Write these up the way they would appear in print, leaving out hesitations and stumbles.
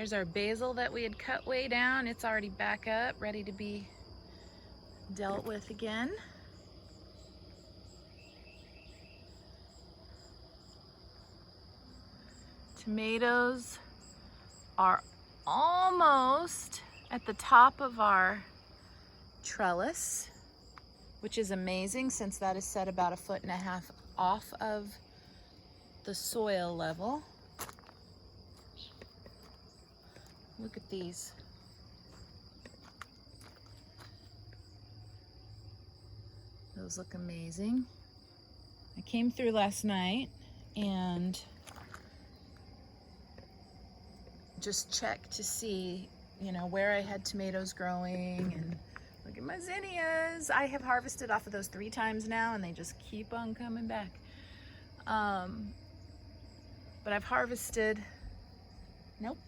There's our basil that we had cut way down. It's already back up, ready to be dealt with again. Tomatoes are almost at the top of our trellis, which is amazing since that is set about 1.5 feet off of the soil level. Look at these. Those look amazing. I came through last night and just checked to see, you know, where I had tomatoes growing, and look at my zinnias. I have harvested off of those 3 times now and they just keep on coming back. But I've harvested, nope.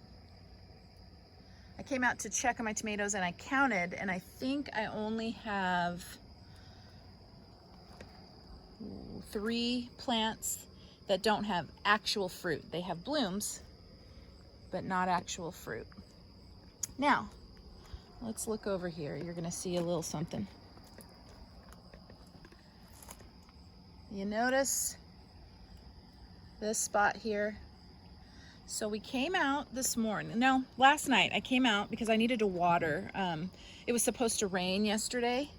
I came out to check on my tomatoes and I counted, and I think I only have 3 plants that don't have actual fruit. They have blooms, but not actual fruit. Now, let's look over here. You're gonna see a little something. You notice this spot here? So we came out this morning, no, last night I came out because I needed to water. It was supposed to rain yesterday.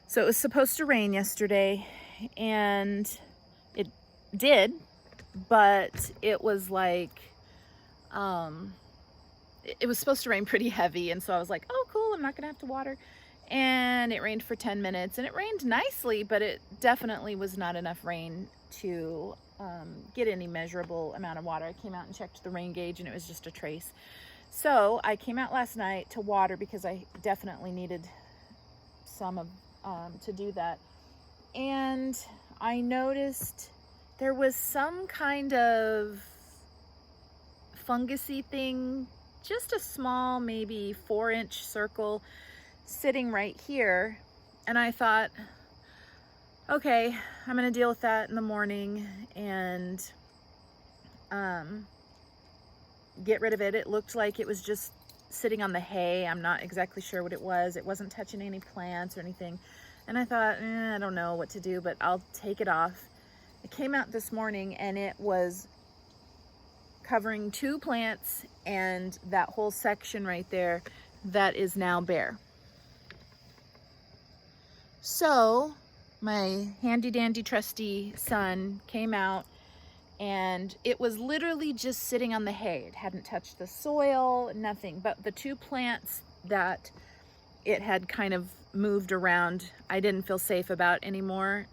So it was supposed to rain yesterday, and it did, but it was like, it was supposed to rain pretty heavy, and so I was like, oh cool, I'm not gonna have to water. And it rained for 10 minutes, and it rained nicely, but it definitely was not enough rain to get any measurable amount of water. I came out and checked the rain gauge, and it was just a trace. So I came out last night to water because I definitely needed some of to do that. And I noticed there was some kind of fungusy thing, just a small, maybe 4-inch circle sitting right here. And I thought, okay, I'm gonna deal with that in the morning and get rid of it. It looked like it was just sitting on the hay. I'm not exactly sure what it was. It wasn't touching any plants or anything. And I thought, I don't know what to do, but I'll take it off. It came out this morning and it was covering 2 plants and that whole section right there that is now bare. So my handy dandy trusty son came out, and it was literally just sitting on the hay. It hadn't touched the soil, nothing. But the 2 plants that it had kind of moved around, I didn't feel safe about anymore.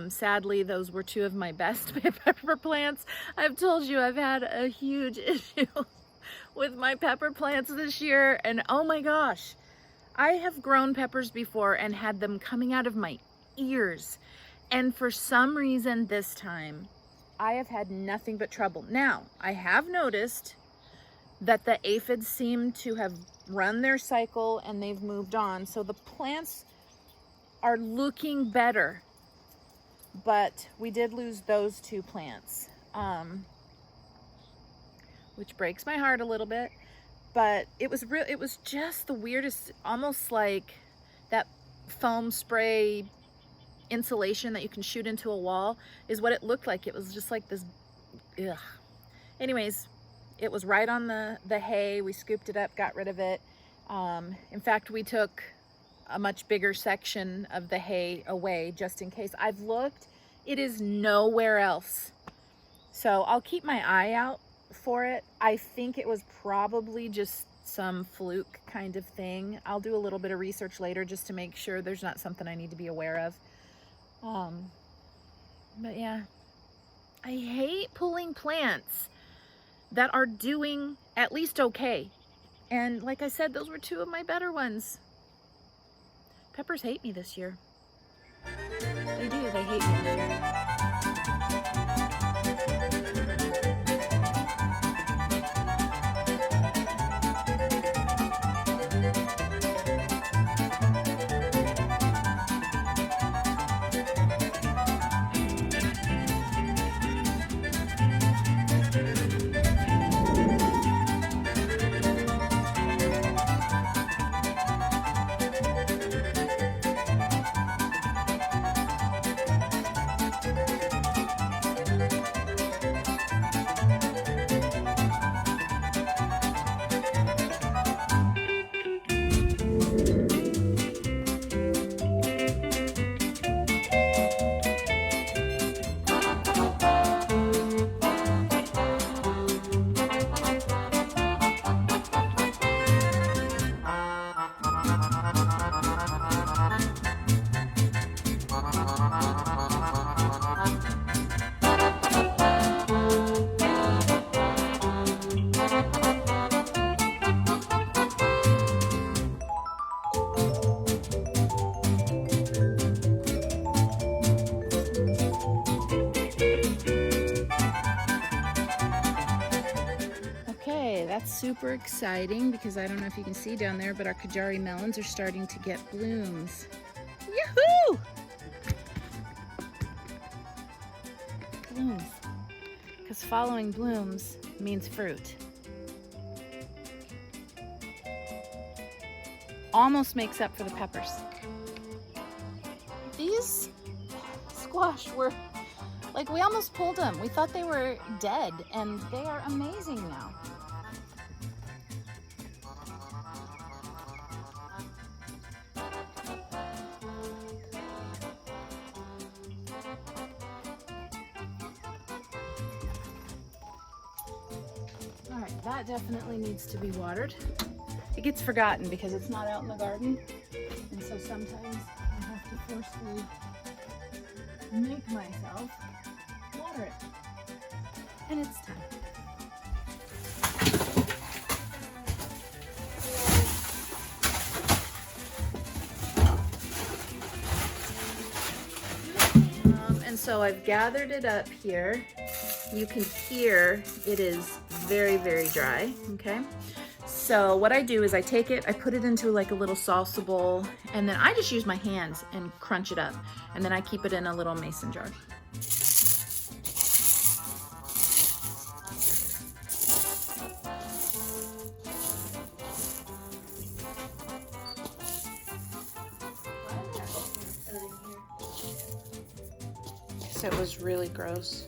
Sadly, those were 2 of my best pepper plants. I've told you I've had a huge issue with my pepper plants this year, and oh my gosh, I have grown peppers before and had them coming out of my ears. And for some reason this time, I have had nothing but trouble. Now, I have noticed that the aphids seem to have run their cycle and they've moved on. So the plants are looking better, but we did lose those 2 plants, which breaks my heart a little bit. But it was just the weirdest, almost like that foam spray insulation that you can shoot into a wall is what it looked like. It was just like this, ugh. Anyways, it was right on the hay. We scooped it up, got rid of it. In fact, we took a much bigger section of the hay away just in case. I've looked, it is nowhere else. So I'll keep my eye out for it. I think it was probably just some fluke kind of thing. I'll do a little bit of research later just to make sure there's not something I need to be aware of. But yeah, I hate pulling plants that are doing at least okay. And like I said, those were 2 of my better ones. Peppers hate me this year. They do, they hate me this year. super exciting because I don't know if you can see down there, but our Kajari melons are starting to get blooms. Yahoo! Blooms. Because following blooms means fruit. Almost makes up for the peppers. These squash were, like, we almost pulled them. We thought they were dead, and they are amazing now. All right, that definitely needs to be watered. It gets forgotten because it's not out in the garden, and so sometimes I have to forcefully make myself water it. And it's time. And so I've gathered it up here. You can hear it is very, very dry, okay? So what I do is I take it, I put it into like a little salsa bowl, and then I just use my hands and crunch it up. And then I keep it in a little mason jar. So it was really gross.